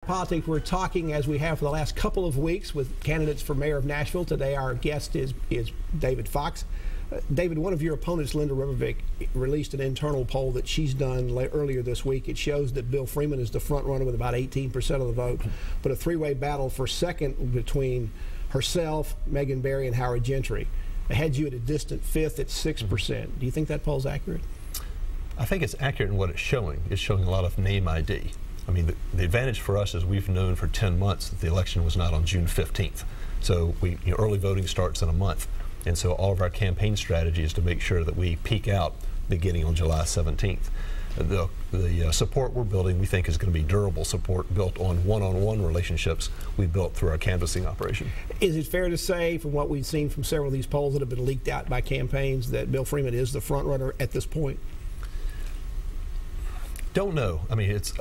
Politics. We're talking, as we have for the last couple of weeks, with candidates for mayor of Nashville. Today our guest is David Fox. David, one of your opponents, Linda Rivervick, released an internal poll that she's done earlier this week. It shows that Bill Freeman is the front runner with about 18% of the vote, but a three-way battle for second between herself, Megan Barry, and Howard Gentry. It had you at a distant fifth at 6%. Do you think that poll's accurate? I think it's accurate in what it's showing. It's showing a lot of name ID. I mean, the advantage for us is we've known for 10 months that the election was not on June 15th. So early voting starts in a month. And so all of our campaign strategy is to make sure that we peak out beginning on July 17th. The support we're building, we think, is going to be durable support built on one-on-one relationships we built through our canvassing operation. Is it fair to say, from what we've seen from several of these polls that have been leaked out by campaigns, that Bill Freeman is the front runner at this point? Don't know. I mean, it's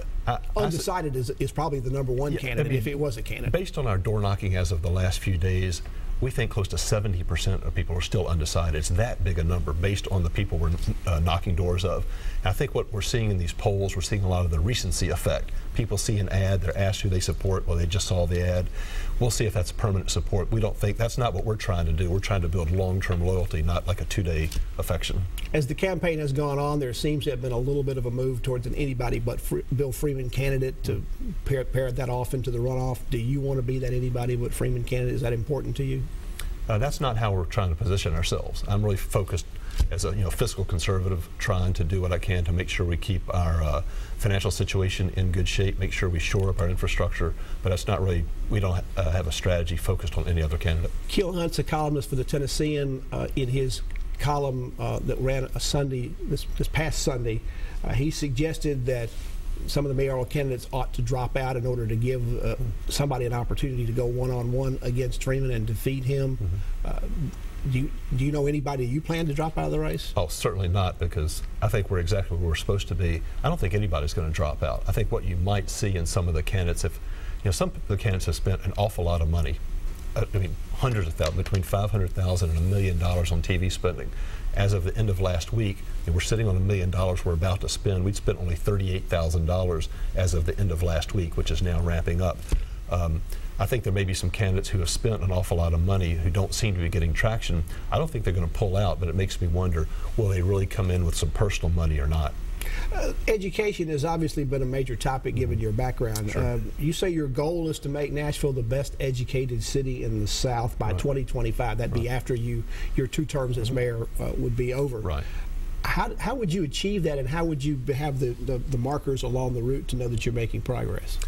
undecided is probably the number one candidate, I mean, if it was a candidate. Based on our door knocking as of the last few days, we think close to 70% of people are still undecided. It's that big a number based on the people we're knocking doors of. And I think what we're seeing in these polls, we're seeing a lot of the recency effect. People see an ad, they're asked who they support, well, they just saw the ad. We'll see if that's permanent support. We don't think that's not what we're trying to do. We're trying to build long-term loyalty, not like a two-day affection. As the campaign has gone on, there seems to have been a little bit of a move towards an anybody but Bill Freeman candidate to pair that off into the runoff. Do you want to be that anybody but Freeman candidate? Is that important to you? That's not how we're trying to position ourselves. I'm really focused as a fiscal conservative, trying to do what I can to make sure we keep our financial situation in good shape, make sure we shore up our infrastructure, but that's not really, we don't have a strategy focused on any other candidate. Keel Hunt's a columnist for the Tennessean. In his column that ran a Sunday, this past Sunday, he suggested that some of the mayoral candidates ought to drop out in order to give somebody an opportunity to go one-on-one against Freeman and defeat him. Do you know anybody you plan to drop out of the race? Oh, certainly not, because I think we're exactly where we're supposed to be. I don't think anybody's going to drop out. I think what you might see in some of the candidates, if some of the candidates have spent an awful lot of money, I mean, hundreds of thousands, between $500,000 and $1 million on TV spending. As of the end of last week, we're sitting on $1 million we're about to spend. We'd spent only $38,000 as of the end of last week, which is now ramping up. I think there may be some candidates who have spent an awful lot of money who don't seem to be getting traction. I don't think they're going to pull out, but it makes me wonder, will they really come in with some personal money or not? Education has obviously been a major topic given your background. Sure. You say your goal is to make Nashville the best educated city in the South by 2025. That'd be after your 2 terms as mayor would be over. Right. How would you achieve that, and how would you have the markers along the route to know that you're making progress?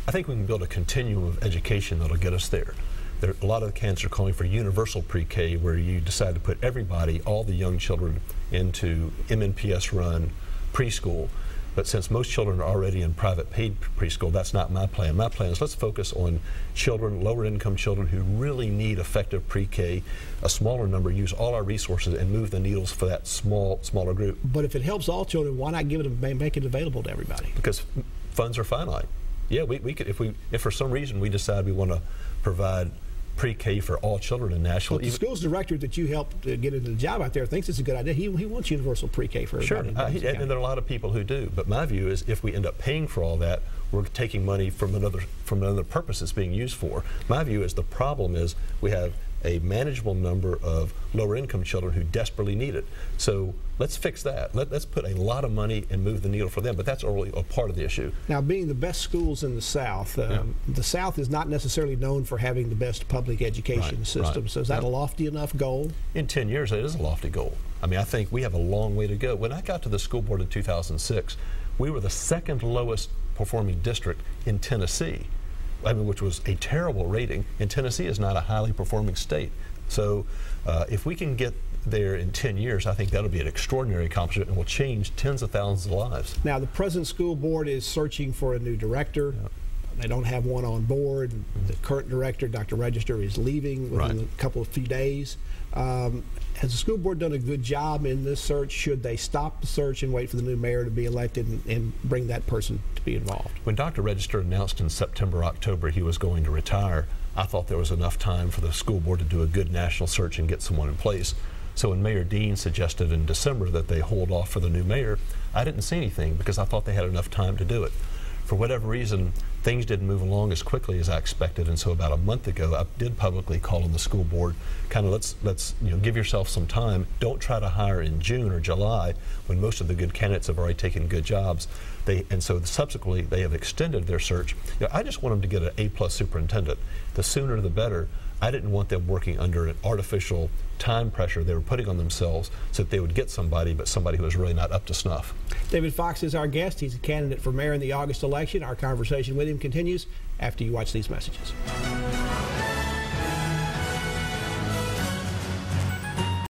I think we can build a continuum of education that'll get us there. A lot of the candidates are calling for universal pre-K, where you decide to put everybody, all the young children, into MNPS-run preschool. But since most children are already in private paid preschool, that's not my plan. My plan is let's focus on children, lower income children who really need effective pre-K, a smaller number, use all our resources and move the needles for that smaller group. But if it helps all children, why not give it, make it available to everybody? Because funds are finite. Yeah, we could, if for some reason we decide we want to provide pre-K for all children in Nashville. Well, the schools director that you helped get into the job out there thinks it's a good idea. He wants universal pre-K for everybody. Sure, and there are a lot of people who do. But my view is, if we end up paying for all that, we're taking money from another purpose it's being used for. My view is the problem is we have a manageable number of lower income children who desperately need it. So let's fix that. Let's put a lot of money and move the needle for them, but that's only a part of the issue. Now, being the best schools in the South, the South is not necessarily known for having the best public education system. So is that a lofty enough goal? In 10 years, it is a lofty goal. I mean, I think we have a long way to go. When I got to the school board in 2006, we were the second lowest performing district in Tennessee. I mean, which was a terrible rating, and Tennessee is not a highly performing state. So if we can get there in 10 years, I think that'll be an extraordinary accomplishment and will change tens of thousands of lives. Now, the present school board is searching for a new director. They don't have one on board. The current director, Dr. Register, is leaving within a few days. Has the school board done a good job in this search? Should they stop the search and wait for the new mayor to be elected and bring that person to be involved? When Dr. Register announced in September, October he was going to retire, I thought there was enough time for the school board to do a good national search and get someone in place. So when Mayor Dean suggested in December that they hold off for the new mayor, I didn't see anything because I thought they had enough time to do it. For whatever reason, things didn't move along as quickly as I expected, and so about a month ago I did publicly call on the school board, kind of let's give yourself some time. Don't try to hire in June or July when most of the good candidates have already taken good jobs. And so subsequently they have extended their search. I just want them to get an A+ superintendent. The sooner the better. I didn't want them working under an artificial time pressure they were putting on themselves so that they would get somebody, but somebody who was really not up to snuff. David Fox is our guest. He's a candidate for mayor in the August election. Our conversation with him continues after you watch these messages.